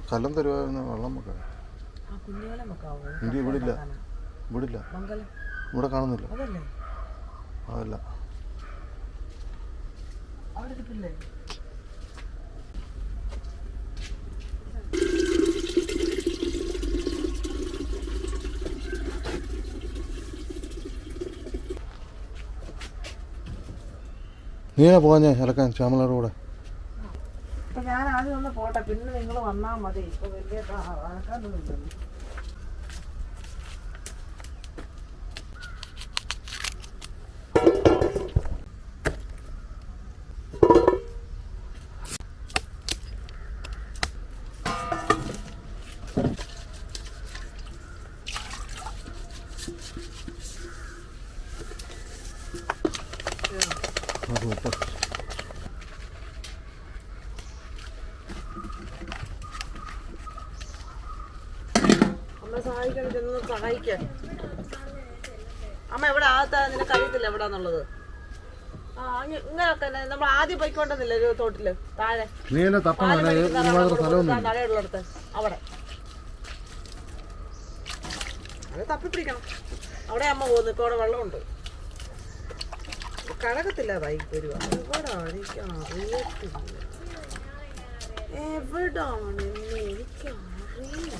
കലം തരുവായിരുന്നു വെള്ളം വെക്കാൻ. ഇവിടില്ല ഇവിടില്ല ഇവിടെ കാണുന്നില്ല. അതല്ല നീയാ പോകാഞ്ഞേ ഇറക്കാൻ ശ്യാമളയുടെ കൂടെ? ഞാൻ ആദ്യം ഒന്ന് പോട്ടെ, പിന്നെ നിങ്ങൾ വന്നാൽ മതി. ഇപ്പൊ വലിയ ആൾക്കാരൊന്നുമില്ല. സഹായിക്കാൻ അമ്മ എവിടെ ആകത്താ? നിനക്ക് അറിയത്തില്ല എവിടാന്നുള്ളത്. ഇങ്ങനൊക്കെ നമ്മൾ ആദ്യം പോയിക്കൊണ്ടെന്നില്ല ഒരു തോട്ടില് താഴെ തടയുള്ളടത്ത് അവിടെ അത് തപ്പിപ്പിടിക്കണം. അവിടെ അമ്മ പോകുന്നു. ഇപ്പൊ അവിടെ വെള്ളമുണ്ട്. കഴകത്തില്ല ബൈക്ക് വരുക. എവിടാണ് എനിക്ക് അറിയത്തില്ല. എവിടാണ് എനിക്കറിയില്ല.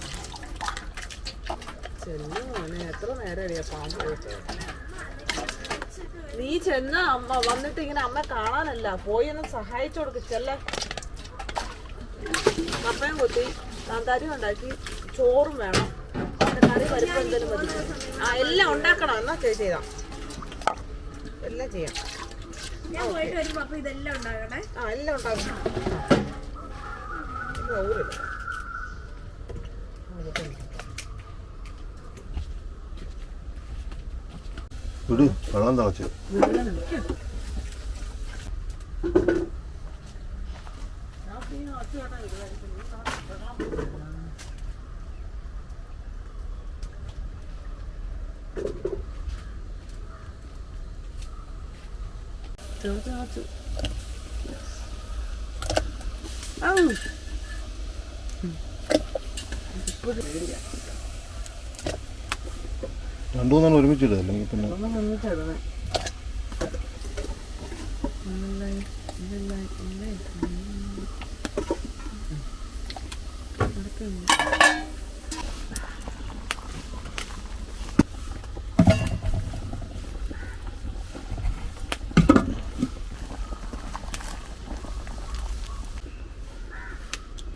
ചെന്നോനെ എത്ര നേരം പാമ്പ് പോയിട്ട്. നീ ചെന്ന അമ്മ വന്നിട്ട് ഇങ്ങനെ അമ്മ കാണാനല്ല, പോയി ഒന്ന് സഹായിച്ചു കൊടുക്ക്. ചെല്ല കപ്പയും കൊത്തി കാന്താരിയും ഉണ്ടാക്കി, ചോറും വേണം, കറി പരിപ്പ് എന്തെങ്കിലും മതി. എല്ലാം ഉണ്ടാക്കണം. എന്നാ ചെയ്താ എല്ലാം ചെയ്യാം. എല്ലാം ഉണ്ടാക്കണം. വിട്, വെള്ളം തിളച്ചു. രണ്ടുമൂന്നെണ്ണം ഒരുമിച്ചിടുക, അല്ലെങ്കിൽ പിന്നെ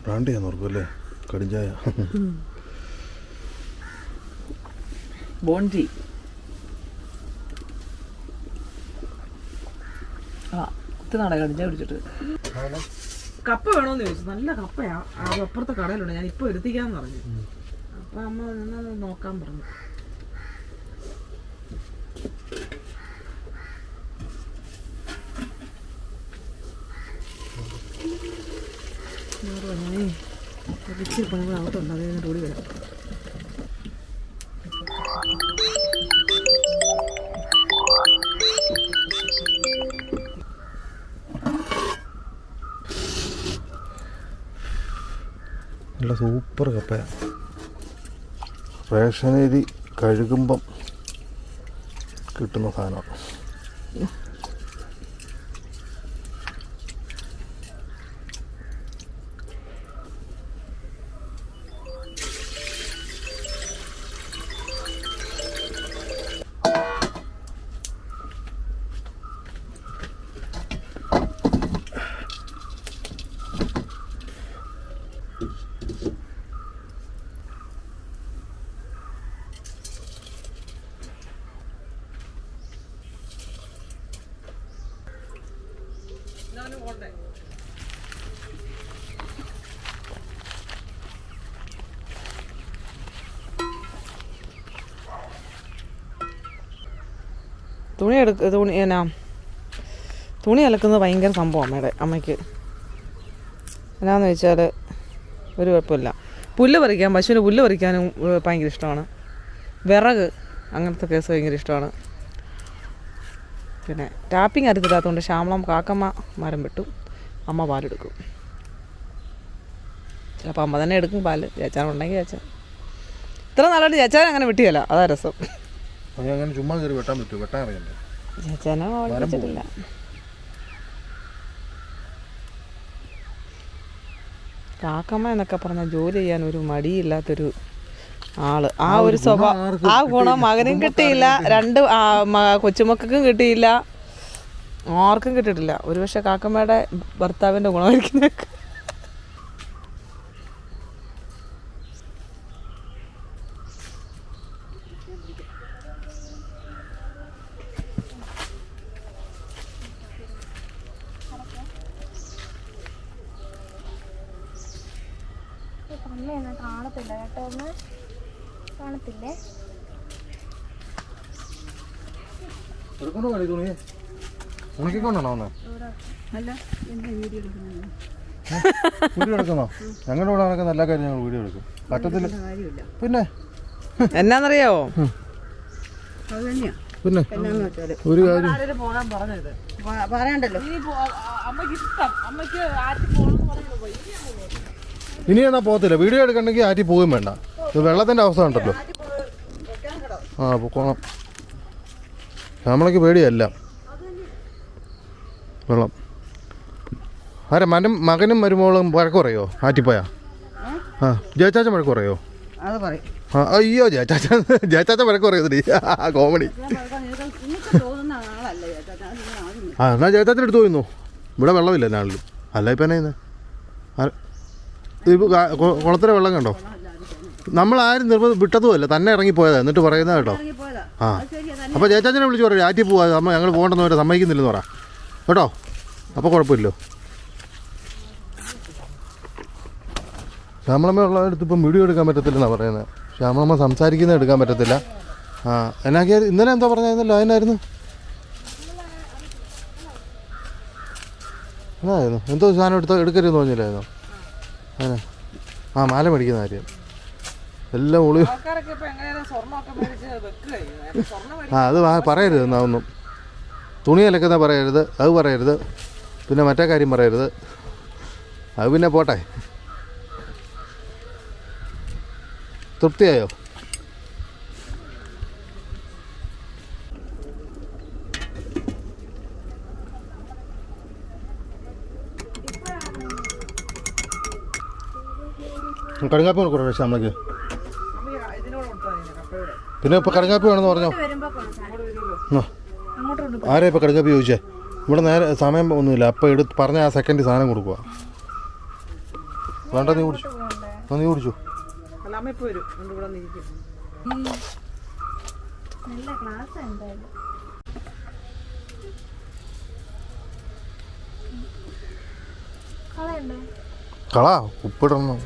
ബ്രാൻഡിയാന്ന് ഓർക്കുമല്ലേ? കടിഞ്ചായ ബോണ്ടി. കുത്തുനാട കടിഞ്ഞ പിടിച്ചിട്ട്. കപ്പ വേണോന്ന് ചോദിച്ചു. നല്ല കപ്പയാ. അത് അപ്പുറത്തെ കടയിലുണ്ട്. ഞാൻ ഇപ്പൊ എടുത്തിക്കാന്ന് പറഞ്ഞു. അപ്പൊ അമ്മ നിന്ന് നോക്കാൻ പറഞ്ഞു. ഇച്ചിരി പണികൾ അകത്തുണ്ട്. അത് കഴിഞ്ഞിട്ട് ഓടി വരാം. നല്ല സൂപ്പർ കപ്പയാണ്. റേഷനരി കഴുകുമ്പം കിട്ടുന്ന സാധനം. തുണി അലക്കുന്നത് ഭയങ്കര സംഭവം അമ്മയ്ക്ക്. എന്നാന്ന് വെച്ചാൽ ഒരു കുഴപ്പമില്ല. പുല്ല് പറിക്കാൻ, പശുവിന് പുല്ല് പറിക്കാനും ഭയങ്കര ഇഷ്ടമാണ്. വിറക് അങ്ങനത്തെ കേസ് ഭയങ്കര ഇഷ്ടമാണ്. പിന്നെ ടാപ്പിംഗ് അറിയത്തില്ലാത്തതുകൊണ്ട് ശ്യാമളം കാക്കമ്മ മരം വെട്ടും, അമ്മ പാലെടുക്കും. ചിലപ്പോൾ അമ്മ തന്നെ എടുക്കും പാല്. ചേച്ചാനുണ്ടെങ്കിൽ ചേച്ചാൻ ഇത്ര നാളായിട്ട് ചേച്ചാൻ അങ്ങനെ വെട്ടിയല്ല, അതാ രസം. ചുമ്മാ കയറി വെട്ടാൻ പറ്റുമോ? വെട്ടാൻ അറിയണ്ടേ? ചേച്ചാനോ വെച്ചിട്ടില്ല. കാക്കമ്മ എന്നൊക്കെ പറഞ്ഞാൽ ജോലി ചെയ്യാൻ ഒരു മടിയില്ലാത്തൊരു ആള്. ആ ഒരു സ്വഭാവം, ആ ഗുണം മകനും കിട്ടിയില്ല, 2 കൊച്ചുമക്കൾക്കും കിട്ടിയില്ല, ആർക്കും കിട്ടിയിട്ടില്ല. ഒരുപക്ഷെ കാക്കമ്മയുടെ ഭർത്താവിൻ്റെ ഗുണമായിരിക്കുന്നതൊക്കെ. കാണത്തില്ല കേട്ടോ, ഒന്ന് കാണത്തില്ലേ? ഉണക്കിക്കൊണ്ടാണോ ഒന്ന്? വീഡിയോ എടുക്കുന്നോ? ഞങ്ങളുടെ ഇവിടെ നടക്കുന്ന എല്ലാ കാര്യം ഞങ്ങൾ വീഡിയോ എടുക്കും. പറ്റത്തില്ല പിന്നെ എന്നാന്നറിയാവോ? പിന്നെ ഒരു കാര്യം പറയണ്ടല്ലോ. ഇനി എന്നാ പോകത്തില്ല. വീഡിയോ എടുക്കണമെങ്കിൽ ആറ്റി പോവുകയും വേണ്ട. ഇത് വെള്ളത്തിൻ്റെ അവസ്ഥ ഉണ്ടല്ലോ. പൊക്കോണം. നമ്മളേക്ക് പേടിയല്ല വെള്ളം. ആരെ മകനും മരുമോളും വഴക്ക് പറയോ ആറ്റിപ്പോയാ? ജയച്ചാച്ചൻ വഴക്ക് പറയോ? അയ്യോ ജയച്ചാച്ചൻ വഴക്ക് പറയുന്നത് കോമഡി. എന്നാൽ ജയച്ചാച്ചൻ എടുത്തു പോയിരുന്നു. ഇവിടെ വെള്ളമില്ല എന്നാളിലും. അല്ല ഇപ്പം എന്നാ ഇത് കുളത്തിലെ വെള്ളം കണ്ടോ? നമ്മളാരും വിട്ടതുമല്ല, തന്നെ ഇറങ്ങിപ്പോയതാ. എന്നിട്ട് പറയുന്നത് കേട്ടോ. അപ്പോൾ ചേച്ചാച്ചനെ വിളിച്ച് പറയും ആറ്റി പോവാ, അമ്മ ഞങ്ങൾ പോകണ്ടെന്ന് വരെ സമ്മതിക്കുന്നില്ലെന്ന് പറ കേട്ടോ. അപ്പോൾ കുഴപ്പമില്ലോ. ശ്യാമളമ്മ ഉള്ളടുത്ത് ഇപ്പം വീഡിയോ എടുക്കാൻ പറ്റത്തില്ലെന്നാണ് പറയുന്നത്. ശ്യാമളമ്മ സംസാരിക്കുന്നത് എടുക്കാൻ പറ്റത്തില്ല. എന്നാക്കിയ ഇന്നലെ എന്താ പറഞ്ഞായിരുന്നല്ലോ? അതിനായിരുന്നു എന്നായിരുന്നു എന്തോ സാധനം എടുക്കരുതെന്ന് പറഞ്ഞില്ലായിരുന്നോ? അങ്ങനെ മാല മേടിക്കുന്ന കാര്യം എല്ലാം ഒളി. അത് പറയരുത് എന്നാ ഒന്നും. തുണി അലക്കുന്ന പറയരുത്, അത് പറയരുത്. പിന്നെ മറ്റേ കാര്യം പറയരുത്. അത് പിന്നെ പോട്ടെ. തൃപ്തിയായോ? കടുങ്കാപ്പി കൊടുക്കണോ ശ്യാമളക്ക്? പിന്നെ ഇപ്പം കടുങ്കാപ്പി വേണമെന്ന് പറഞ്ഞോ? ആരാ ഇപ്പം കടുങ്കാപ്പി ചോദിച്ചേ? ഇവിടെ നേരെ സമയം ഒന്നുമില്ല. അപ്പം പറഞ്ഞ ആ സെക്കൻഡ് സാധനം കൊടുക്കുക. വേണ്ട നീ കുടിച്ചു. നീ കുടിച്ചു. കളാ ഉപ്പിടണം.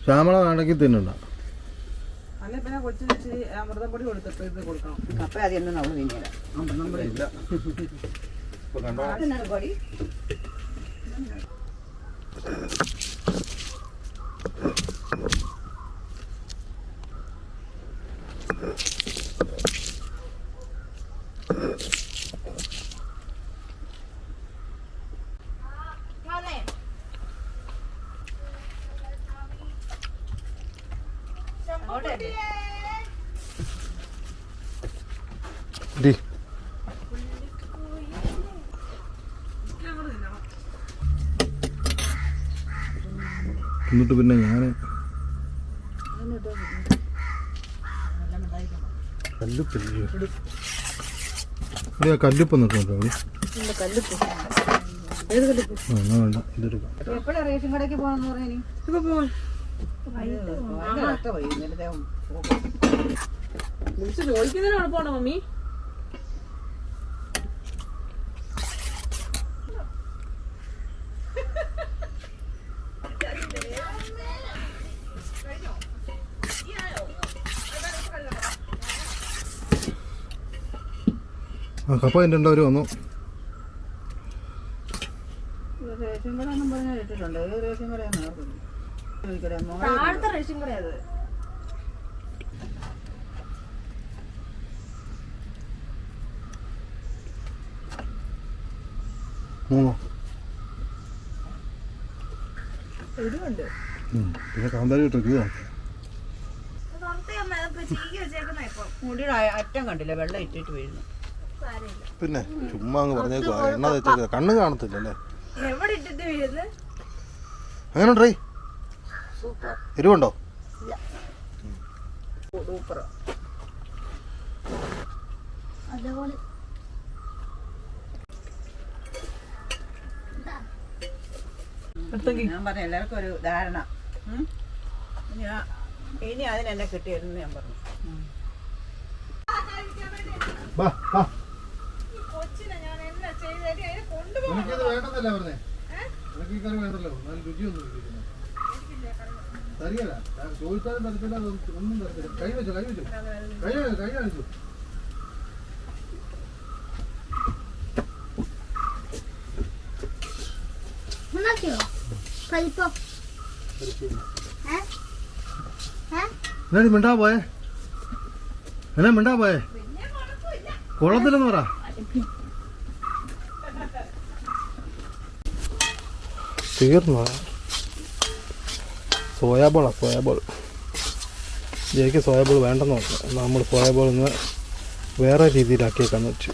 ശ്യാമള വേണമെങ്കിൽ തിന്നണ്ട. എന്നിട്ട് പിന്നെ ഞാൻ കല്ലുപ്പ് നിൽക്കുന്നുണ്ടോ? വേണ്ട ഇതെടുക്കാം. ചോദിക്കുന്നതിന് എളുപ്പമാണോ മമ്മി? ആ കപ്പ അതിൻ്റെ അവർ വന്നു. റേഷൻ കട ഒന്നും പറഞ്ഞാൽ ഇട്ടിട്ടുണ്ട്. ഏത് റേഷൻ കടയാണെന്ന് ആർക്കും താഴത്തെ റേഷൻ കട അത്. ഇതുണ്ട്. പിന്നെ കാന്താരി ഇട്ടോ മുടിയുടെ അറ്റം കണ്ടില്ല, വെള്ളം ഇട്ടിട്ട് വീഴുന്നു. പിന്നെ ചുമ്മാ അങ്ങ് പറഞ്ഞേക്കുവാ. എണ്ണ തേച്ചേക്കുക, കണ്ണ് കാണത്തില്ലല്ലേ. എവിടെ ഇട്ടിട്ട് വീഴുന്നത്? അങ്ങനെ ട്രൈ എരിവുണ്ടോ? അതേപോലെ ഞാൻ പറഞ്ഞു എല്ലാവർക്കും ഒരു ധാരണ. ഇനി അതിനെന്നെ കിട്ടിയിരുന്നു ഞാൻ പറഞ്ഞു. എനിക്കിത് വേണ്ടെന്നല്ല പറഞ്ഞേ. എനിക്ക് ഈ കറി വേണ്ടല്ലോ, നല്ല രുചിയൊന്നും തരികല. ചോദിച്ചാലും തരത്തില്ല, ഒന്നും തരത്തില്ല. കൈ വെച്ചോ, കൈ വെച്ചോ, കൈ കാണിച്ചു. എന്നാ മിണ്ടാ പോയേ, എന്നാ മിണ്ടാ പോയേ, കൊള്ളത്തില്ലെന്ന് പറ. തീർന്നു. സോയാബോളാണ്, സോയാബോൾ. ജയ്ക്ക് സോയാബോൾ വേണ്ടെന്ന് പറഞ്ഞു. നമ്മൾ സോയാബോൾ ഇന്ന് വേറെ രീതിയിലാക്കിയേക്കാന്ന് വെച്ചു.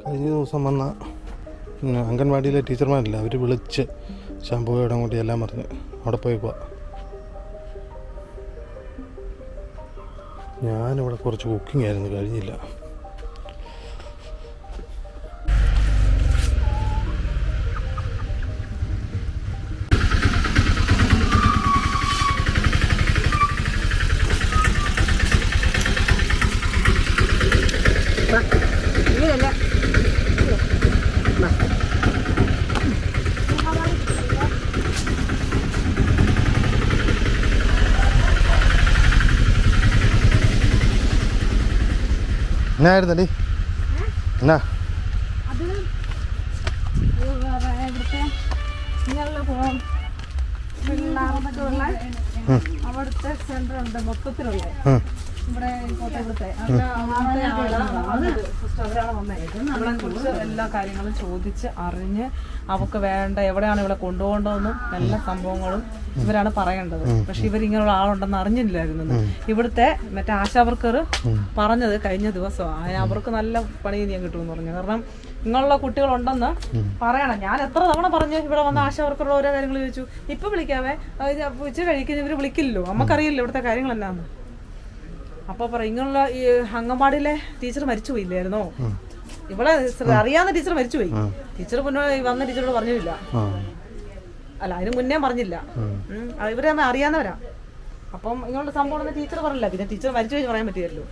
കഴിഞ്ഞ ദിവസം വന്ന അംഗൻവാടിയിലെ ടീച്ചർമാരില്ല, അവർ വിളിച്ച് ശംഭുവയുടെ കൂടി എല്ലാം പറഞ്ഞ് അവിടെ പോയിക്കുക. ഞാനിവിടെ കുറച്ച് കുക്കിംഗ് ആയിരുന്നു, കഴിഞ്ഞില്ല. എന്നായിരുന്നല്ലേ എന്നാ അത് ഇവിടുത്തെ ഇങ്ങനെയുള്ള പിള്ളേർക്കുള്ള അവിടുത്തെ സെന്റർ ഉണ്ട് മൊത്തത്തിലുള്ള. ഇവിടെ ഇവിടുത്തെ അവളെ കുറിച്ച് എല്ലാ കാര്യങ്ങളും ചോദിച്ച് അറിഞ്ഞ് അവക്ക് വേണ്ട എവിടെയാണ് ഇവിടെ കൊണ്ടുപോകേണ്ടതെന്നും എല്ലാ സംഭവങ്ങളും ഇവരാണ് പറയേണ്ടത്. പക്ഷെ ഇവരിങ്ങനെയുള്ള ആളുണ്ടെന്ന് അറിഞ്ഞില്ലായിരുന്നു. ഇവിടുത്തെ മറ്റേ ആശാവർക്കർ പറഞ്ഞത് കഴിഞ്ഞ ദിവസമാണ്, അവർക്ക് നല്ല പണി ചെയ്യാൻ കിട്ടുമെന്ന് പറഞ്ഞു. കാരണം ഇങ്ങനെയുള്ള കുട്ടികളുണ്ടെന്ന് പറയണം. ഞാൻ എത്ര തവണ പറഞ്ഞു ഇവിടെ വന്ന ആശാവർക്കറുടെ ഓരോ കാര്യങ്ങൾ ചോദിച്ചു. ഇപ്പൊ വിളിക്കാവേ, ഉച്ച കഴിക്കുന്ന ഇവര് വിളിക്കില്ലല്ലോ, നമുക്കറിയില്ല ഇവിടുത്തെ കാര്യങ്ങൾ എന്നാന്ന്. അപ്പൊ പറയും ഇങ്ങനെയുള്ള ഈ അംഗൻവാടിയിലെ ടീച്ചർ മരിച്ചു പോയില്ലായിരുന്നോ, ഇവിടെ അറിയാവുന്ന ടീച്ചർ മരിച്ചുപോയി. ടീച്ചർ മുന്നേ വന്ന ടീച്ചറോട് പറഞ്ഞില്ല, അല്ല അതിന് മുന്നേ പറഞ്ഞില്ല. ഇവരെ അറിയാവുന്നവരാ. അപ്പം ഇങ്ങനെയുള്ള സംഭവം ടീച്ചർ പറഞ്ഞില്ല. പിന്നെ ടീച്ചർ മരിച്ചു പോയി പറയാൻ പറ്റിയല്ലോ.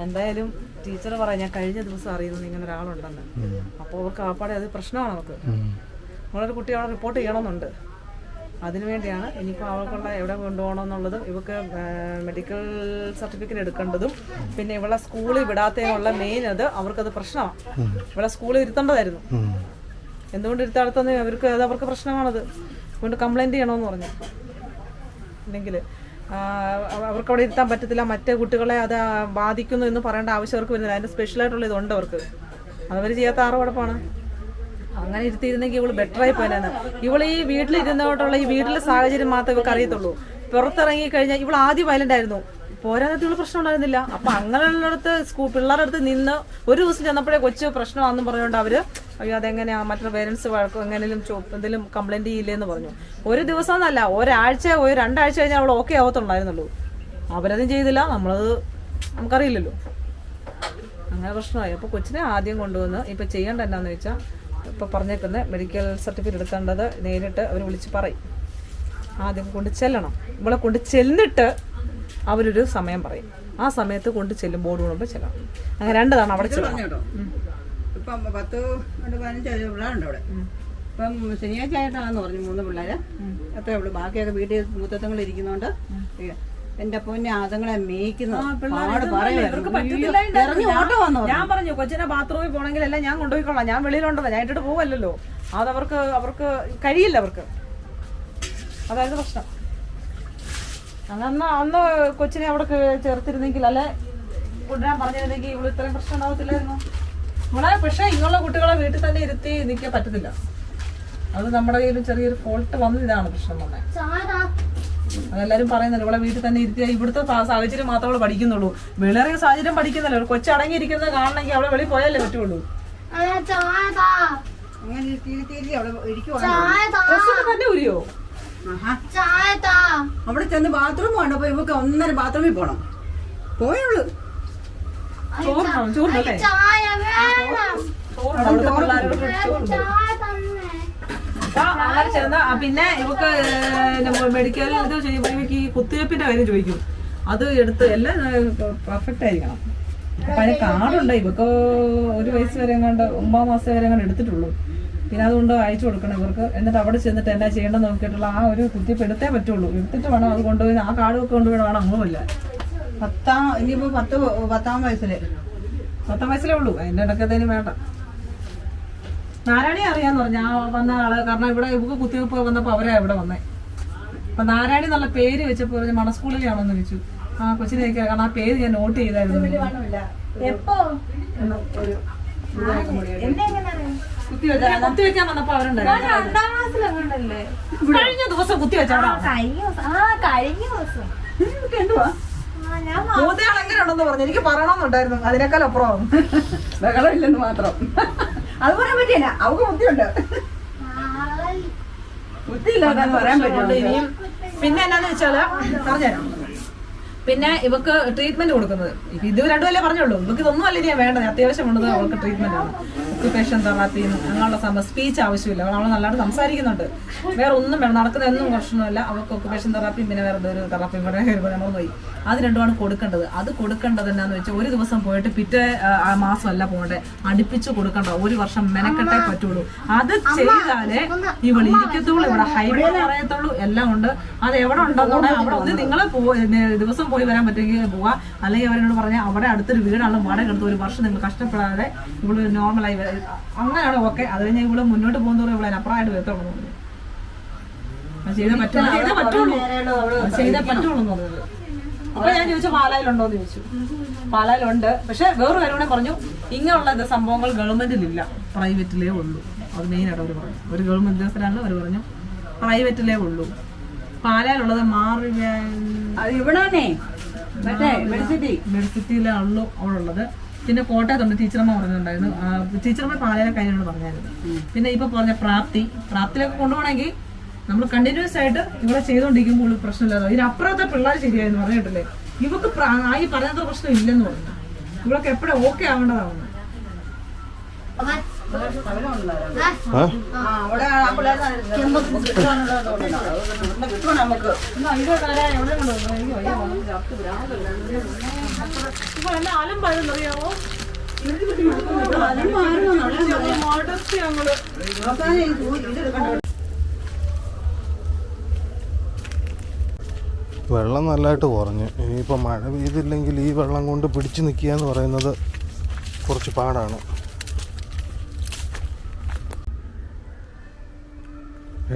എന്തായാലും ടീച്ചർ പറയാം, ഞാൻ കഴിഞ്ഞ ദിവസം അറിയുന്നത് ഇങ്ങനെ ഒരാളുണ്ടെന്ന്. അപ്പോൾ അവർക്ക് ആപ്പാടെ അത് പ്രശ്നമാണ്. അവർക്ക് നമ്മളൊരു കുട്ടി അവിടെ റിപ്പോർട്ട് ചെയ്യണമെന്നുണ്ട്. അതിനുവേണ്ടിയാണ് ഇനിയിപ്പോൾ അവൾക്കുള്ള എവിടെ കൊണ്ടുപോകണം എന്നുള്ളതും ഇവർക്ക് മെഡിക്കൽ സർട്ടിഫിക്കറ്റ് എടുക്കേണ്ടതും പിന്നെ ഇവളെ സ്കൂളിൽ വിടാത്തതിനുള്ള മെയിൻ അത് അവർക്കത് പ്രശ്നമാണ്. ഇവളെ സ്കൂളിൽ ഇരുത്തേണ്ടതായിരുന്നു. എന്തുകൊണ്ട് ഇരുത്താത്തതെന്ന് അവർക്ക് പ്രശ്നമാണത്. അതുകൊണ്ട് കംപ്ലൈൻറ്റ് ചെയ്യണമെന്ന് പറഞ്ഞു. ഇല്ലെങ്കിൽ അവർക്കവിടെ ഇരുത്താൻ പറ്റത്തില്ല, മറ്റേ കുട്ടികളെ അത് ബാധിക്കുന്നു എന്ന് പറയേണ്ട ആവശ്യം അവർക്ക് വരുന്നില്ല. അതിൻ്റെ സ്പെഷ്യലായിട്ടുള്ള ഇതുണ്ട് അവർക്ക്. അതവർ ചെയ്യാത്ത ആറുപടപ്പാണ്. അങ്ങനെ ഇരുത്തിയിരുന്നെങ്കിൽ ഇവള് ബെറ്ററായി പോയതാണ്. ഇവൾ ഈ വീട്ടിലിരുന്നോട്ടുള്ള ഈ വീട്ടിലെ സാഹചര്യം മാത്രമേ ഇവർക്ക് അറിയത്തുള്ളൂ. പുറത്തിറങ്ങി കഴിഞ്ഞാൽ ഇവൾ ആദ്യം വയലന്റ് ആയിരുന്നു, പോരാത്തവള് പ്രശ്നം ഉണ്ടായിരുന്നില്ല. അപ്പൊ അങ്ങനെയുള്ളടത്ത് പിള്ളേരുടെ അടുത്ത് നിന്ന് ഒരു ദിവസം ചെന്നപ്പോഴേ കൊച്ചു പ്രശ്നമാണെന്ന് പറഞ്ഞുകൊണ്ട് അവര് അയ്യോ അതെങ്ങനെയാ മറ്റുള്ള പേരൻസ് വഴക്കും എങ്ങനെയും എന്തെങ്കിലും കംപ്ലൈന്റ് ചെയ്യില്ലേന്ന് പറഞ്ഞു. ഒരു ദിവസം എന്നല്ല, ഒരാഴ്ച 2 ആഴ്ച കഴിഞ്ഞാൽ അവൾ ഓക്കെ ആവത്തുണ്ടായിരുന്നുള്ളൂ. അവരതും ചെയ്തില്ല, നമ്മളത് നമുക്കറിയില്ലല്ലോ. അങ്ങനെ പ്രശ്നമായി. അപ്പോൾ കൊച്ചിനെ ആദ്യം കൊണ്ടുവന്ന് ഇപ്പം ചെയ്യേണ്ട എന്നാന്ന് വെച്ചാൽ ഇപ്പോൾ പറഞ്ഞേക്കുന്നത് മെഡിക്കൽ സർട്ടിഫിക്കറ്റ് എടുക്കേണ്ടത് നേരിട്ട് അവർ വിളിച്ച് പറയും. ആദ്യം കൊണ്ട് ചെല്ലണം. ഇവളെ കൊണ്ട് ചെന്നിട്ട് അവരൊരു സമയം പറയും. ആ സമയത്ത് കൊണ്ട് ചെല്ലും, ബോർഡ് കൊണ്ടുമ്പോൾ ചെല്ലണം. അങ്ങനെ 2 തവണ അവിടെ ചെല്ലണം. ഇപ്പം 10-15 പിള്ളേരുണ്ട് അവിടെ. ഇപ്പം ശനിയാഴ്ച ആയിട്ടാണെന്ന് പറഞ്ഞു 3 പിള്ളേര്. അത്രേ ഉള്ളൂ. ബാക്കിയൊക്കെ വീട്ടിൽ മൂത്തങ്ങൾ ഇരിക്കുന്നോണ്ട് എന്റെ പൊന്നെ അതുങ്ങളെ മേയ്ക്കുന്നു. ഞാൻ പറഞ്ഞു കൊച്ചിനെ ബാത്റൂമിൽ പോകണമെങ്കിൽ എല്ലാം ഞാൻ കൊണ്ടുപോയിക്കൊള്ളാം, ഞാൻ വെളിയിലുണ്ടല്ലോ, ഞാൻ ഇട്ടിട്ട് പോവല്ലോ. അവർക്ക് കഴിയില്ല. അവർക്ക് അതായത് പ്രശ്നം. അന്ന് കൊച്ചിനെ അവിടെ ചേർത്തിരുന്നെങ്കിൽ അല്ലെ കൊണ്ടുവരാൻ പറഞ്ഞിരുന്നെങ്കിൽ ഇവിടെ ഇത്രയും പ്രശ്നം ഉണ്ടാവത്തില്ലായിരുന്നു നമ്മളെ. പക്ഷെ ഇങ്ങനെയുള്ള കുട്ടികളെ വീട്ടിൽ തന്നെ ഇരുത്തി നിൽക്കാൻ പറ്റത്തില്ല. അത് നമ്മുടെ കയ്യിലും ചെറിയൊരു ഫോൾട്ട് വന്നതാണ് പ്രശ്നം വന്നേ. അതെല്ലാരും പറയുന്നുണ്ട് ഇവിടെ വീട്ടിൽ തന്നെ ഇരുത്തിയാൽ ഇവിടുത്തെ സാഹചര്യം മാത്രമേ അവള് പഠിക്കുന്നുള്ളൂ. വെളിയിറങ്ങിയ സാഹചര്യം പഠിക്കുന്നില്ല. ഒരു കൊച്ചടങ്ങിയിരിക്കുന്നത് കാണണമെങ്കിൽ അവളെ വെളിയിൽ പോയാലേ പറ്റുള്ളൂ. തന്നെ ഉരിയോ അവിടെ ചെന്ന് ബാത്റൂം വേണ്ടപ്പോ ഇവക്ക് 1.5 ബാത്റൂമിൽ പോണം. പോയുള്ളൂ. ചോറുണ്ടല്ലേ? അങ്ങനെ ചെന്ന പിന്നെ ഇവക്ക് മെഡിക്കൽ ഇത് ചെയ്യുമ്പോൾ ഇവക്ക് ഈ കുത്തിവെപ്പിന്റെ കാര്യം ചോദിക്കും. അത് എടുത്ത് എല്ലാം പെർഫെക്റ്റ് ആയിരിക്കണം. അപ്പൊ അതിന് കാർഡുണ്ട്. ഇവക്ക് 1 വയസ്സ് വരെ എങ്ങാണ്ട് 9 മാസം വരെ എങ്ങാണ്ട് എടുത്തിട്ടുള്ളൂ. പിന്നെ അതുകൊണ്ട് അയച്ചു കൊടുക്കണം ഇവർക്ക്. എന്നിട്ട് അവിടെ ചെന്നിട്ട് എന്നാ ചെയ്യേണ്ടത് നോക്കിയിട്ടുള്ള ആ ഒരു കുത്തിവെപ്പ് എടുത്തേ പറ്റുള്ളൂ. എടുത്തിട്ട് വേണം അത് കൊണ്ടുപോയി ആ കാർഡ് ഒക്കെ കൊണ്ടുപോയി വേണം. അങ്ങുമില്ല. ഇനിയിപ്പോ 10-10 വയസ്സില് 10 വയസ്സിലേ ഉള്ളൂ. അതിന്റെ ഇടയ്ക്കത്തേന് വേണ്ട. നാരായണി അറിയാന്ന് പറഞ്ഞ ആ വന്ന ആള്. കാരണം ഇവിടെ ഇവക്ക് കുത്തിവെപ്പ് വന്നപ്പോ അവരാ ഇവിടെ വന്നേ. അപ്പൊ നാരായണി എന്നുള്ള പേര് വെച്ചപ്പോ മണസ്കൂളിലാണോന്ന് ചോദിച്ചു. ആ കൊച്ചിനെ കാരണം ആ പേര് ഞാൻ നോട്ട് ചെയ്തായിരുന്നു. കുത്തിവെക്കാൻ വന്നപ്പോ അവരുണ്ടായിരുന്നു. കഴിഞ്ഞ ദിവസം കുത്തിവെച്ചാ മൂത്തയാളെങ്ങനെ ഉണ്ടെന്ന് പറഞ്ഞു. എനിക്ക് പറയണമെന്നുണ്ടായിരുന്നു. അതിനേക്കാൾ അപ്പുറം ബഹളമില്ലെന്ന് മാത്രം. അത് പറയാൻ പറ്റില്ല. അവക്ക് ബുദ്ധിയുണ്ട്. ബുദ്ധിയില്ലാന്ന് പറയാൻ പറ്റുള്ളൂ. ഇനിയും പിന്നെ എന്നാന്ന് വെച്ചാല് പറഞ്ഞുതരാം. പിന്നെ ഇവക്ക് ട്രീറ്റ്മെന്റ് കൊടുക്കുന്നത് ഇത് 2 അല്ലേ പറഞ്ഞുള്ളൂ. ഇവക്ക് ഇതൊന്നും അല്ല ഇനി വേണ്ടത്. അത്യാവശ്യം വേണ്ടത് അവൾക്ക് ട്രീറ്റ്മെന്റ് ആണ്. ഒക്യുപേഷൻ തെറാപ്പി അങ്ങനെയുള്ള സ്പീച്ച് ആവശ്യമില്ല. അവൾ നല്ലതായിട്ട് സംസാരിക്കുന്നുണ്ട്. വേറെ ഒന്നും വേണം. നടക്കുന്നതൊന്നും പ്രശ്നമില്ല. അവൾക്ക് ഒക്യുപേഷൻ തെറാപ്പിയും പിന്നെ വേറെ ഒരു തെറാപ്പിയും കൂടെ നമ്മൾ പോയി. അത് 2ആണ് കൊടുക്കേണ്ടത്. അത് കൊടുക്കേണ്ടത് എന്നാന്ന് വെച്ചാൽ ഒരു ദിവസം പോയിട്ട് പിറ്റേ മാസമല്ല പോകണ്ടേ, അടുപ്പിച്ച് കൊടുക്കണ്ട. 1 വർഷം മെനക്കെട്ടേ പറ്റുള്ളൂ. അത് ചെയ്താലേ ഇവൾ ഇരിക്കത്തുള്ളൂ, ഇവിടെ ഹൈബ്രിഡ് പറയത്തുള്ളൂ. എല്ലാം ഉണ്ട്. അത് എവിടെ ഉണ്ടെന്നുണ്ടെ അവിടെ ഒന്ന് നിങ്ങൾ ദിവസം പോയി വരാൻ പറ്റുമെങ്കിൽ പോവാ. അല്ലെങ്കിൽ അവരോട് പറഞ്ഞാൽ അവിടെ അടുത്തൊരു വീടാണ് വാടക എടുത്ത് 1 വർഷം നിങ്ങൾ കഷ്ടപ്പെടാതെ ഇവള് നോർമലായി അങ്ങനെയാണ് ഓക്കെ. അത് കഴിഞ്ഞാൽ ഇവള് മുന്നോട്ട് പോകുന്നതോടെ ഇവിടെ അപ്പുറമായിട്ട് വരത്തുള്ളൂ. ചെയ്തേ പറ്റുള്ളൂ ചെയ്തേ പറ്റുള്ളൂ എന്ന് പറഞ്ഞത്. അപ്പൊ ഞാൻ ചോദിച്ചു പാലായിലുണ്ടോന്ന് ചോദിച്ചു. പാലായിലുണ്ട്. പക്ഷെ വേറൊരു കാര്യം കൂടെ പറഞ്ഞു. ഇങ്ങനെയുള്ള സംഭവങ്ങൾ ഗവൺമെന്റിലില്ല, പ്രൈവറ്റിലേ ഉള്ളൂ. അത് മെയിനായിട്ട് അവർ പറഞ്ഞു. ഒരു ഗവൺമെന്റ് ഉദ്യോഗസ്ഥരാണ് അവർ പറഞ്ഞു പ്രൈവറ്റിലേ ഉള്ളൂ. പാലായിലുള്ളത് മാറി മെഡിസിറ്റിയിലാണല്ലോ അവളുള്ളത്. പിന്നെ കോട്ടയത്തുണ്ട് ടീച്ചറമ്മ പറഞ്ഞിട്ടുണ്ടായിരുന്നു. ടീച്ചറമ്മ പാലയിലെ കാര്യമാണ് പറഞ്ഞായിരുന്നു. പിന്നെ ഇപ്പൊ പറഞ്ഞ പ്രാപ്തിയിലൊക്കെ കൊണ്ടുപോകണമെങ്കിൽ നമ്മൾ കണ്ടിന്യൂസ് ആയിട്ട് ഇവിടെ ചെയ്തുകൊണ്ടിരിക്കുമ്പോൾ പ്രശ്നമില്ലാതെ ഇതിനപ്പുറത്തെ പിള്ളേർ ശരിയായെന്ന് പറഞ്ഞിട്ടില്ലേ. ഇവക്ക് ഈ പറഞ്ഞത്ര പ്രശ്നം ഇല്ലെന്ന് പറഞ്ഞു. ഇവളൊക്കെ എപ്പോഴും ഓക്കെ ആവേണ്ടതാണ്. അലമ്പായെന്നറിയാമോ? വെള്ളം നല്ലതായിട്ട് കുറഞ്ഞു. ഇനിയിപ്പോൾ മഴ പെയ്തില്ലെങ്കിൽ ഈ വെള്ളം കൊണ്ട് പിടിച്ചു നിൽക്കുക എന്ന് പറയുന്നത് കുറച്ച് പാടാണ്.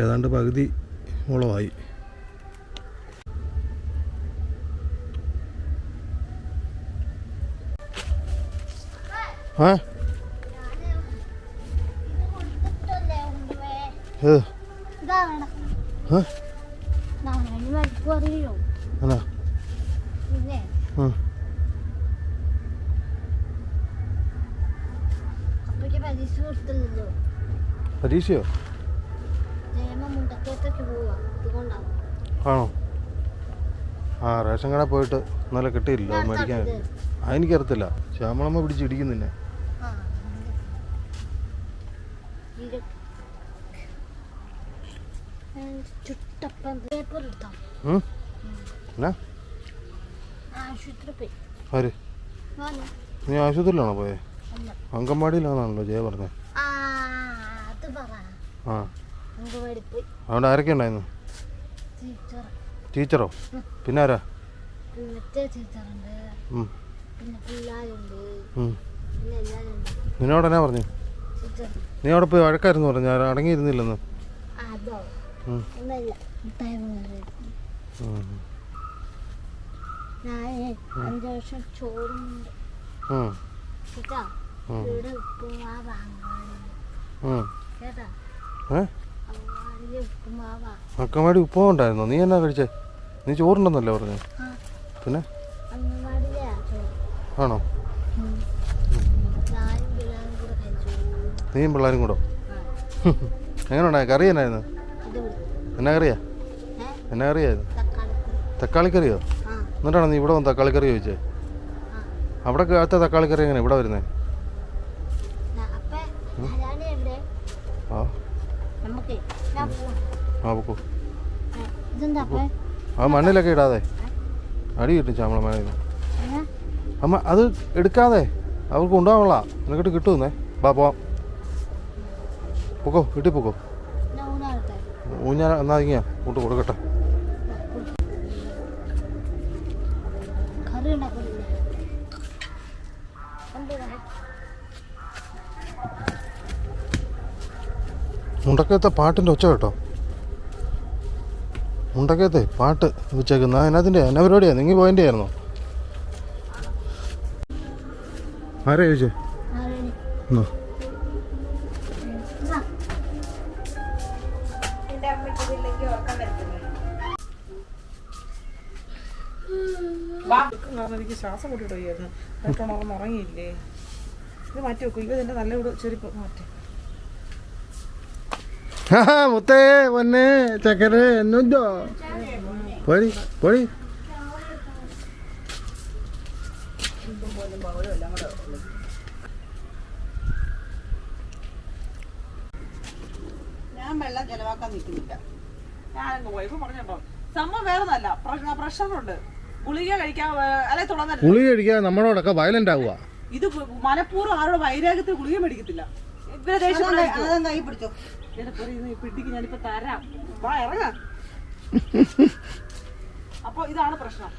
ഏതാണ്ട് പകുതി മുളമായി. പരീക്ഷയോ ആണോ? ആ റേഷൻ കട പോയിട്ട് ഇന്നലെ കിട്ടിയില്ല മേടിക്കാൻ. എനിക്കറിയത്തില്ല. ശ്യാമളമ്മ പിടിച്ചിടിക്കുന്നില്ല. ചുട്ടപ്പം പേപ്പർ എടുത്തോ എന്നാ ആശുപത്രി പോയി ആര് നീ ആശുപത്രിയിലാണോ പോയെ? അങ്കൻവാടിയിലാണല്ലോ ജയ പറഞ്ഞേ. അത് പറ ആ അങ്കവാടി പോയി. അവിടെ ആരൊക്കെ ഉണ്ടായിരുന്നു? ടീച്ചറോ? പിന്നെ ആരാ? മറ്റേ ടീച്ചറുണ്ട്, പിന്നെ പിള്ളേരുണ്ട്, പിന്നെ എല്ലാവരും ഉണ്ട്. നിന്നോട് എന്നാ പറഞ്ഞു? നീ അവിടെ പോയി വഴക്കായിരുന്നു പറഞ്ഞു, ഞാൻ അടങ്ങിയിരുന്നില്ലെന്ന്. അതോ ഒന്നല്ല ഞാൻ 5 വർഷം ചോറുണ്ട് കേട്ടാ. ഇവിടെ ഉപ്പുമാ വാങ്ങാൻ കേട്ടാ. അങ്കവാടിയിൽ ഉപ്പുമാവാ. അങ്കൻവാടി ഉപ്പുമാവ് ഉണ്ടായിരുന്നോ? നീ എന്നാ കഴിച്ചേ? നീ ചോറുണ്ടെന്നല്ലേ പറഞ്ഞു. പിന്നെ അങ്കവാടിയിലാ ചോറ്. ആണോ? ഞാനും പിള്ളേരും കൂടെ കഴിച്ചു. നീയും പിള്ളേരും കൂടോ? എങ്ങനെ ഉണ്ടായി? കറി എന്നായിരുന്നു? എന്നാ കറിയാ? എന്നാ കറിയായിരുന്നു? തക്കാളിക്കറിയോ? എന്നിട്ടാണോ നീ ഇവിടെ വന്ന് തക്കാളിക്കറി ചോദിച്ചേ? അവിടെ അടുത്ത തക്കാളിക്കറി എങ്ങനെ ഇവിടെ വരുന്നേ? ആ പൊക്കോ. ആ മണ്ണിലൊക്കെ ഇടാതെ അടി കിട്ടും ചാമ്പള മഴ. അമ്മ അത് എടുക്കാതെ അവർക്ക് കൊണ്ടുപോകാനുള്ള നിനക്കിട്ട് കിട്ടുന്നേ. ബാ പോവാം. പൊക്കോ, വീട്ടിൽ പൊക്കോ. ഊഞ്ഞാൽ എന്നാ ഇങ്ങ കൂട്ട് കൊടുക്കട്ടെ. മുണ്ടക്കയത്തെ പാട്ടിൻ്റെ ഒച്ച കേട്ടോ. മുണ്ടക്കയത്തെ പാട്ട് വെച്ചേക്കുന്ന അതിനകത്തിൻ്റെ എന്നാ പരിപാടിയാണ്? നിങ്ങൾ പോയിൻ്റെ ആയിരുന്നോ? ആരാ ചോദിച്ചേ? എന്നോ എനിക്ക് ശ്വാസം കൂട്ടിട്ട് പോയായിരുന്നു. പെട്ടെന്ന് ഉറങ്ങിയില്ലേ? ഇത് മാറ്റി വെക്കും. ഇതിന്റെ നല്ല ചെരുപ്പ് മാറ്റി. മുത്തേ പൊന്നെ ചക്കരെ എന്നോ പൊടി പൊടി. ഞാൻ വെള്ളം ചെലവാക്കാൻ നിൽക്കുന്നില്ല. ഞാൻ വൈഫ് പറഞ്ഞോ സംഭവം വേറൊന്നല്ല, പ്രഷറുണ്ട്. ഗുളിക കഴിക്കാൻ അല്ലെ തുടങ്ങരുത്. ഗുളിക കഴിക്കാൻ നമ്മളോടൊക്കെ വയലന്റ് ആവുക. ഇത് മനഃപൂർവ്വം ആരുടെ വൈരാഗ്യത്തിൽ ഗുളിക മേടിക്കത്തില്ല. ഇവരെ ദേഷ്യം കൈ പിടിച്ചോ. പിടിക്ക്, ഞാനിപ്പോ തരാം. വാ ഇറങ്ങ. അപ്പൊ ഇതാണ് പ്രശ്നം.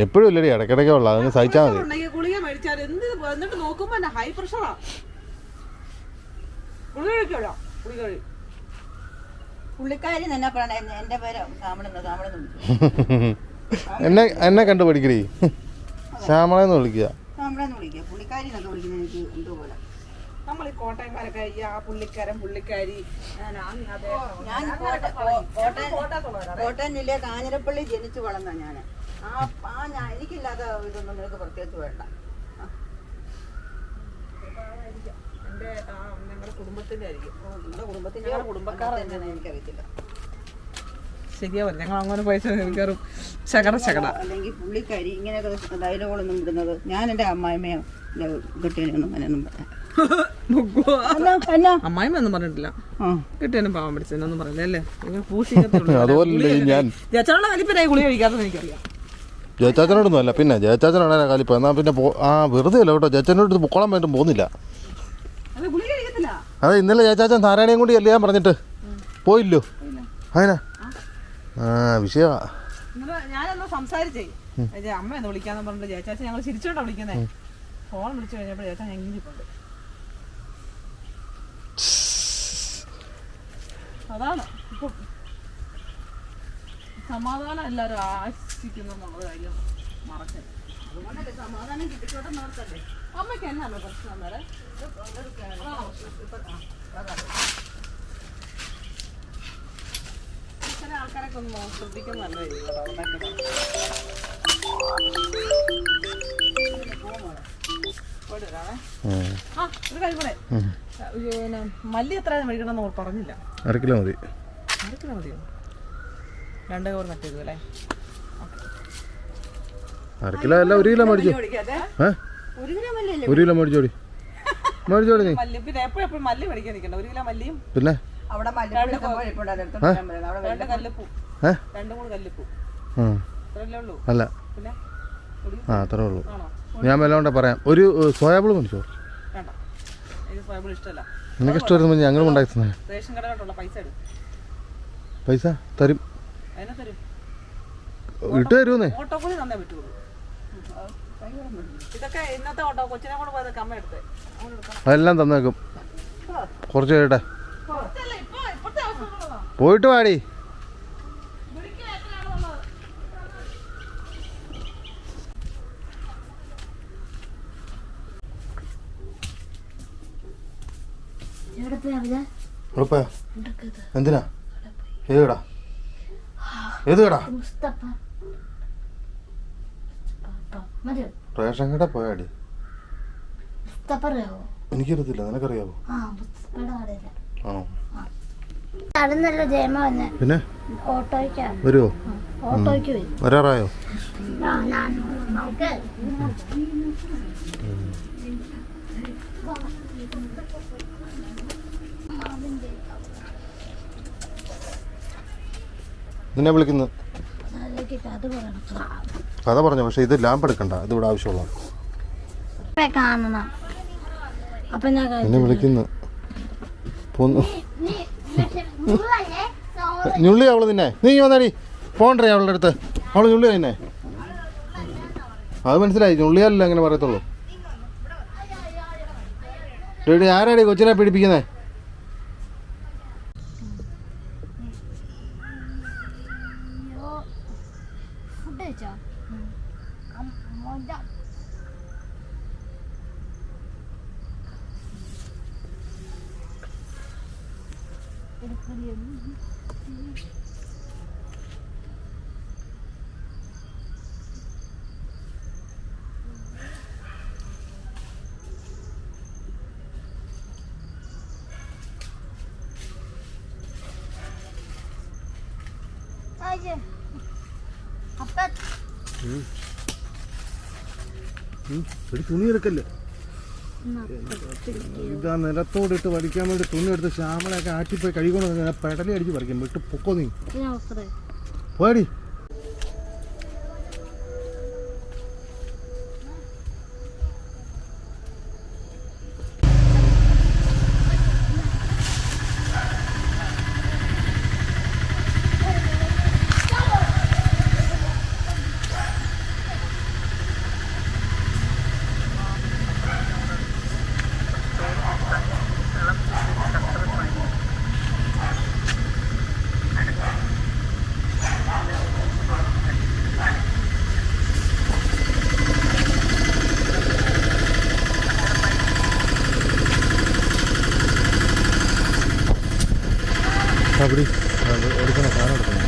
എപ്പോഴും ഇല്ലടി, ഇടയ്ക്കിടയ്ക്ക് ഉള്ള അതങ്ങ് സഹിച്ചാൽ മതി. ഗുളിക മേടിച്ചാൽ എന്നിട്ട് നോക്കുമ്പോ ഹൈ പ്രഷറാ. ഗുളിക കഴിക്കോ? ഗുളിക കഴി. പുള്ളിക്കാരി തന്നെ പറയണ എന്റെ പേര് ശ്യാമളെന്ന് എന്നെ കണ്ടു പഠിക്കടി. ശ്യാമളെന്ന് വിളിക്കുക. ശ്യാമളെന്ന് വിളിക്കുക. പുള്ളിക്കാരി എന്നൊക്കെ വിളിക്കുന്നത് എനിക്ക് എന്തോ പോലെ. നമ്മൾ ഈ കോട്ടയംകാരൊക്കെ ആ പുള്ളിക്കാരൻ പുള്ളിക്കാരി. ഞാൻ കോട്ടയം ജില്ലയെ കാഞ്ഞിരപ്പള്ളി ജനിച്ചു വളർന്ന ഞാൻ. എനിക്കില്ലാത്ത ഇതൊന്നും നിനക്ക് പ്രത്യേകിച്ച് വേണ്ട. ഞങ്ങളുടെ കുടുംബത്തിന്റെ ആയിരിക്കും. നിങ്ങളുടെ കുടുംബത്തിന്റെ കുടുംബക്കാരെന്താണെന്ന് എനിക്കറിയത്തില്ല. ശരിയാവും. ഞങ്ങൾ അങ്ങനെ പൈസ കയറും ശകട. അല്ലെങ്കിൽ പുള്ളിക്കാരി ഇങ്ങനെയൊക്കെ ഡയലോഗുകളൊന്നും വിടുന്നത് ഞാൻ എൻ്റെ അമ്മായിമ്മയോ കെട്ടിയൊന്നും അങ്ങനെയൊന്നും അമ്മായിമൊന്നും പറഞ്ഞിട്ടില്ല. കെട്ടിയാനും പാവം പിടിച്ചൊന്നും പറഞ്ഞില്ല അല്ലേ? ചേച്ചനോട് വലിപ്പനായി ഗുളി കഴിക്കാത്തത് എനിക്കറിയാം. ജയച്ചാച്ചനോടൊന്നും അല്ല, പിന്നെ ജയച്ചാച്ചനാണ് കാലിപ്പോ. എന്നാ പിന്നെ വെറുതെ അല്ല കേട്ടോ, ജയച്ചാനോട് പൊക്കോളം വേണ്ടും പോകുന്നില്ല. അതെ, ഇന്നലെ ജയച്ചാച്ചൻ നാരായണയും കൂടി അല്ലേ ഞാൻ പറഞ്ഞിട്ട് പോയില്ലോ. അതിനാ വിഷയമാ. ഞാനെന്നാ സംസാരിച്ചേ അമ്മ എന്ന് വിളിക്കാന്ന് പറഞ്ഞിട്ട് ജയച്ചാച്ചൻ ഞങ്ങൾ ചിരിച്ചോണ്ടാ വിളിക്കുന്നേ. ഫോൺ വിളിച്ചു കഴിഞ്ഞപ്പോൾ ചേച്ചാ ഞാൻ ഇങ്ങിപ്പോണ്ട്. അതാണ് ഇപ്പൊ സമാധാനം എല്ലാരും ആശിക്കുന്നു എന്നുള്ള കാര്യം മറക്കരുത്. അതുകൊണ്ടല്ലേ സമാധാനം കിട്ടിക്കോട്ടെ നോക്കല്ലേ. അമ്മയ്ക്ക് എന്നാ പ്രശ്നം അന്നേരം? ചില ആൾക്കാരൊക്കെ ഒന്ന് ശ്രദ്ധിക്കുന്ന നല്ലതായിരിക്കും. ഒരു കാര്യം കൂടെ, മല്ലി എത്ര മേടിക്കണമെന്ന് പറഞ്ഞില്ല. 1 കിലോ മതി. 1 കിലോ മതിയോ? 2 കവർ മറ്റേത് അല്ലേ? 1 കിലോ അല്ല, 1 കിലോ മേടിച്ചോ. 1 കിലോ മേടിച്ചോടി. മേടിച്ചോടി നീ. മല്ലി പിന്നെ എപ്പോഴും മല്ലി മേടിക്കാൻ നിൽക്കണ്ട. 1 കിലോ മല്ലിയും പിന്നെ അവിടെ മല്ലിപ്പൂടി ഇരിപ്പുണ്ടായിരുന്നു എടുത്തോണ്ട് വരാൻ പറയുന്നത്. അവിടെ രണ്ട് കല്ലുപ്പൂ, ഏ 2-3 കല്ലുപ്പൂ, ഉം. അത്രയല്ലേ ഉള്ളൂ. അല്ല പിന്നെ ആ അത്രേ ഉള്ളൂ. ആണോ? ഞാൻ വല്ലതുകൊണ്ട് പറയാം. ഒരു സോയാബിൾ മേടിച്ചോ. വേണ്ട, എനിക്ക് സോയാബീൻ ഇഷ്ടമല്ല. നിനക്ക് ഇഷ്ടമായിരുന്നു ഞങ്ങളും ഉണ്ടാക്കി തന്നെ. റേഷൻ കട കേട്ടുള്ള പൈസ എടുക്കും, പൈസ തരും, അതിനെ തരും. ഇട്ട് തരുമെന്നേ. ഓട്ടോ കൂലി തന്നേ പറ്റുള്ളൂ. ഇതൊക്കെ ഇന്നത്തെ ഓട്ടോ കൊച്ചിനെ കൊണ്ട് പോയതൊക്കെ അമ്മ എടുത്തേ. അങ്ങോട്ട് എടുക്കണം. അതെല്ലാം തന്നേക്കും. കുറച്ച് കഴിയട്ടെ. ഇപ്പോഴത്തെ അവസ്ഥ പോയിട്ട് വാടി. എവിടെ പോയി അവിടെ ഉറപ്പാ? എന്തിനാ? ഏത് കടാ? ഏത് കടാ? മുസ്തഫ മതിയോ? റേഷൻ കട പോയാടി. മുസ്തഫ അറിയാവോ? എനിക്കറിയത്തില്ല, നിനക്കറിയാവോ? ആ മുസ്തഫയുടെ കടയില. ആണോ? നടന്നല്ലോ ജയമ വന്നെ. പിന്നെ ഓട്ടോയ്ക്കാ വരുമോ? ഓട്ടോയ്ക്ക് വരും. വരാറായോ? നമുക്ക് നിന്നെ വിളിക്കുന്നു. അത് പറയണം. കഥ പറഞ്ഞു, പക്ഷെ ഇത് ലാമ്പ് എടുക്കണ്ട, ഇത് ഇവിടെ ആവശ്യമുള്ള. കാണണം. അപ്പൊ ഞാൻ നിന്നെ വിളിക്കുന്നു. ഞുള്ളി അവള് നിന്നെ. നീ വന്നാടി, പോണ്ടേ അവളുടെ അടുത്ത്. അവള് ഞുള്ളി നിന്നെ. അത് മനസ്സിലായി, ഞുള്ളിയാലല്ലേ അങ്ങനെ പറയത്തുള്ളൂ. ഡേഡി ആരാടി കൊച്ചിനെ പീഡിപ്പിക്കുന്നേ? ഫുഡ് കഴിച്ചോ? തുണി എടുക്കല്ലേ? ഇതാ നിലത്തോടിട്ട് വടിക്കാൻ വേണ്ടി തുണി എടുത്ത് ശ്യാമളയൊക്കെ ആറ്റിപ്പോയി കഴിയുമ്പോൾ പെടലി അടിച്ച് പറിക്കും. വിട്ട് പൊക്കോ നീ പോയടി. അവിടെ എടുക്കണം, സാധനം എടുക്കണം.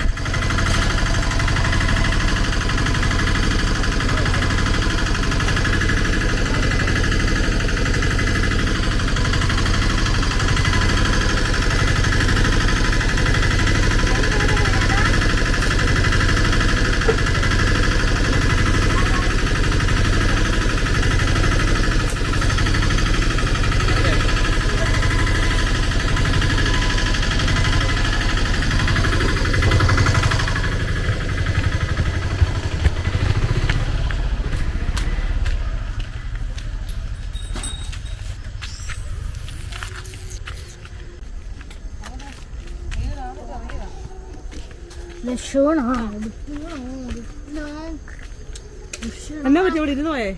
എന്നാ പറ്റി ഇവിടെ ഇരുന്ന് പോയേ?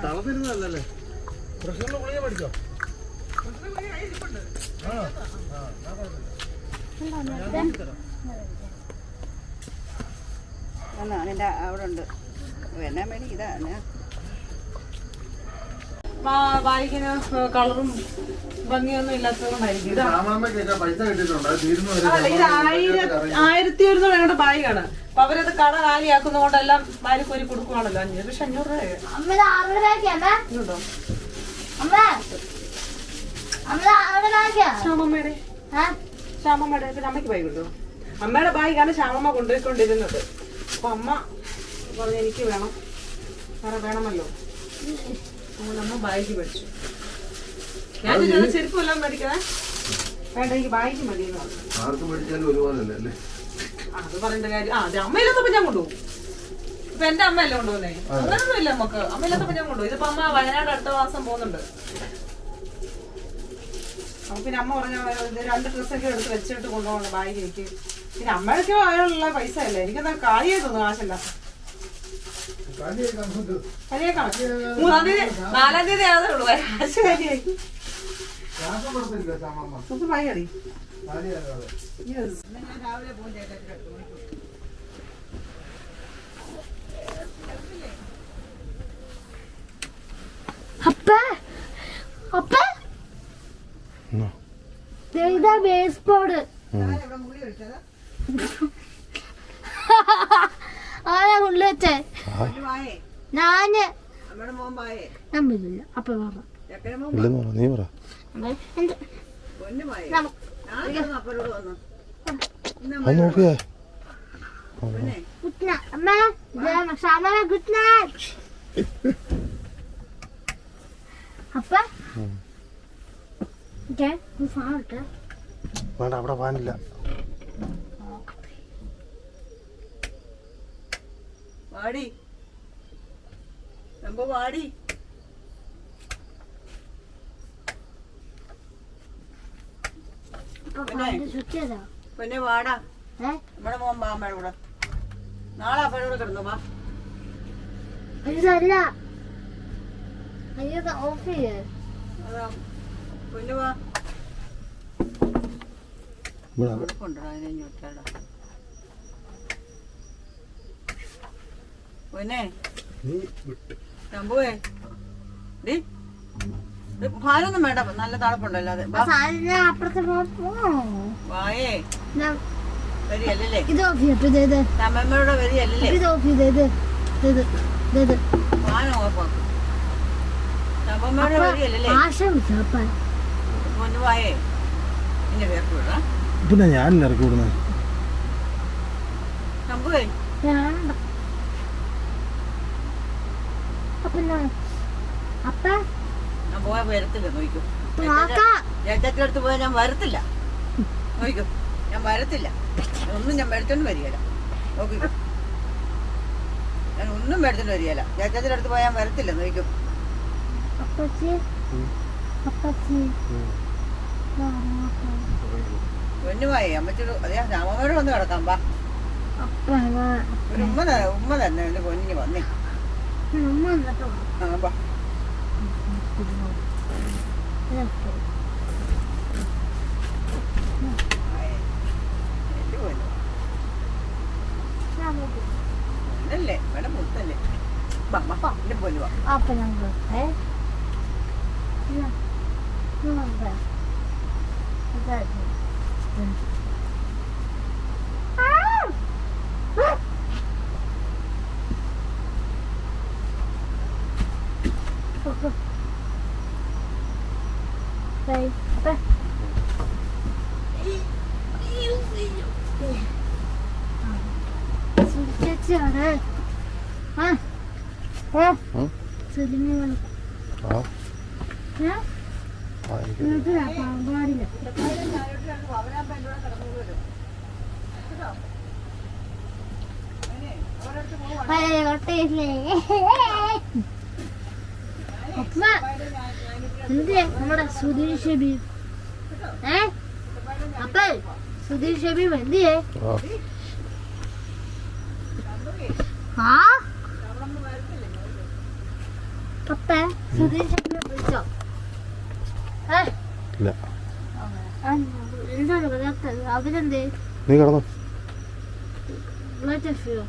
തളർന്നിരുന്നല്ലേ? പ്രശ്നമുള്ള ഗുളിക മേടിച്ചോ? നിന്റെ അവിടെ ഉണ്ട്. എന്നാ മേടി ഇതാ വായിക്കുന്ന കളറും ഭംഗിയൊന്നും ഇല്ലാത്തതുകൊണ്ടായിരിക്കും. ഇത് 1100 രൂപയുടെ ബാഗാണ്. അപ്പൊ അവരത് കട കാലിയാക്കുന്നതുകൊണ്ടെല്ലാം വാരിക്കോരി കൊടുക്കുവാണല്ലോ. 500 പക്ഷെ 500 രൂപയുണ്ടോ? ശ്യാമമ്മയുടെ പിന്നെ അമ്മയ്ക്ക് ബാഗ് കിട്ടുമോ? അമ്മയുടെ ബാഗാണ് ശ്യാമമ്മ കൊണ്ടുപോയിക്കൊണ്ടിരുന്നത്. അപ്പൊ അമ്മ പറഞ്ഞു എനിക്ക് വേണം, വേറെ വേണമല്ലോ. നമ്മളമ്മ ബാഗ് മേടിച്ചു. ഞാൻ ചോദിച്ചത് ചെരുപ്പ് എല്ലാം മേടിക്കണേ. വേണ്ട, എനിക്ക് ബാഗ് മതി എന്ന് പറഞ്ഞു. ആർക്കും മേടിച്ചാലും ഒരുപാടല്ലേ അല്ലേ? അത് പറയേണ്ട കാര്യം. അത് അമ്മയില്ലാത്തപ്പോ ഞാൻ കൊണ്ടുപോകും. ഇപ്പൊ എന്റെ അമ്മയല്ലേ കൊണ്ടുപോകുന്നേ. അങ്ങനൊന്നും ഇല്ല നമുക്ക്. അമ്മയില്ലാത്തപ്പോ ഞാൻ കൊണ്ടുപോകും. ഇതിപ്പോ അമ്മ വയനാട് അടുത്ത മാസം പോകുന്നുണ്ട്. അപ്പൊ പിന്നെ അമ്മ പറഞ്ഞ 2 ഡ്രസ്സൊക്കെ എടുത്ത് വെച്ചിട്ട് കൊണ്ടുപോകണം ബാഗ് എനിക്ക്. പിന്നെ അമ്മയ്ക്കോ അതിനുള്ള പൈസ അല്ലേ. എനിക്കെന്താ കാര്യമായി തോന്നുന്നു കാശല്ല. കരിയേക്കാം. 3-ാം തീയതി 4-ാം തീയതി ആയതേ ഉള്ളൂ. കാശ് കാര്യമായി. ബാഗ് അടി. രാവിലെ പോകും ചേട്ടാ. അപ്പ ഇതാ ബേസ് ബോർഡ്. ആരാ കൊണ്ടു വെച്ചേ? ഞാന് ഞാൻ വരില്ല. അപ്പ നീ പറ. അത് നോക്കിയേ ഗുഡ് നൈറ്റ് അമ്മ. Shama good night. അപ്പ വേണ്ട, അവിടെ ഫാനില്ല. വാടി നമ്പ വാടി. പിന്നെ വാടാ. നമ്മുടെ മോൻ വാ അമ്മയുടെ കൂടെ. നാളെ അപ്പയുടെ കൂടെ കിടന്നു വാ. അല്ല ഓഫ് ചെയ്യേ. പിന്നെ വാ. ഇവിടെ കൊണ്ടുവരാ അതിനെ ഞൊട്ടാടാ. പിന്നെ നമ്പുവേ ഡി ഭാരൊന്നും വേണ്ട. നല്ല തണുപ്പുണ്ടല്ലോ. അതെ അപ്പുറത്തെ വായേ വരിയല്ലേ. ഇത് ഓഫ് ചെയ്യട്ടെ. അമ്മമ്മയുടെ വരിയല്ലേ. ഇത് ഓഫ് ചെയ്ത് വാനം ഓഫാക്കും. അമ്മമ്മയുടെ വരിയല്ലേ. ആശ വിളിച്ചപ്പ പൊന്നു വായേ ഇന്നെ വേർപ്പ് വിടാ. പിന്നെ ഞാൻ ഇറക്കി വിടുന്നത്. നമ്പുവേ അപ്പ ഞാൻ പോയാൽ വരത്തില്ല. നോക്കും ചേട്ടത്തിനടുത്ത് പോയാൽ ഞാൻ വരത്തില്ല. നോക്കും ഞാൻ വരത്തില്ല. ഒന്നും ഞാൻ മേടിച്ചോണ്ട് വരികയില്ല. നോക്കിക്കോ, ഞാൻ ഒന്നും മേടിച്ചോണ്ട് വരികയില്ല. ചേട്ടത്തിൻ്റെ അടുത്ത് പോയാൽ ഞാൻ വരത്തില്ല. നോക്കും പൊന്നുമായി അമ്മച്ചോട് അതെ രാമമ്മയോട് വന്ന് കിടക്കാം. വാ ഒരു ഉമ്മ തന്നെ എന്റെ പൊന്നിന് വന്നേ. ആ വാ. അല്ലേ മേഡം മുത്തല്ലേ. എന്റെ പൊന്നു വാ. നമ്മുടെ സുധീർ ഷബി അപ്പ സുധീർ ഷബി എന്തിയേ? ആ അപ്പ സുധീർ ഷബി വിളിച്ചോ? എന്താണ് അവരെന്തേ? നീ കിടന്നോ? Let us feel.